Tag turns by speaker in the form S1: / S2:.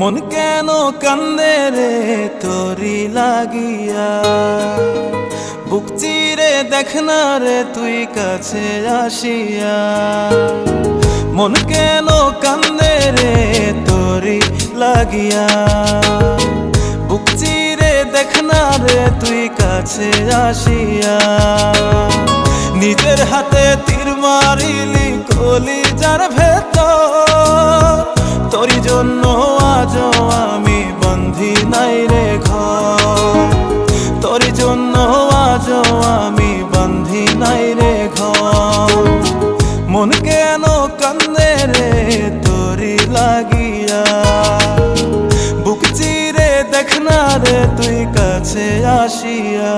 S1: মন কেন কান্দে রে তোরি লাগিয়া, বুক চিরে দেখ না রে তুই কাছে আসিয়া। মন কেন কান্দে রে তোরি লাগিয়া, বুক চিরে দেখ না রে তুই কাছে আসিয়া। নিজের হাতে তীর মারিলি কলিজার ভেতর, তোর জন্য আজও আমি বন্ধি নাই রে ঘর, তোর জন্য আজও আমি বন্ধি নাই রে ঘর। মন কেন কান্দে রে তোরি লাগিয়া, বুক চিরে দেখ না রে তুই কাছে আসিয়া।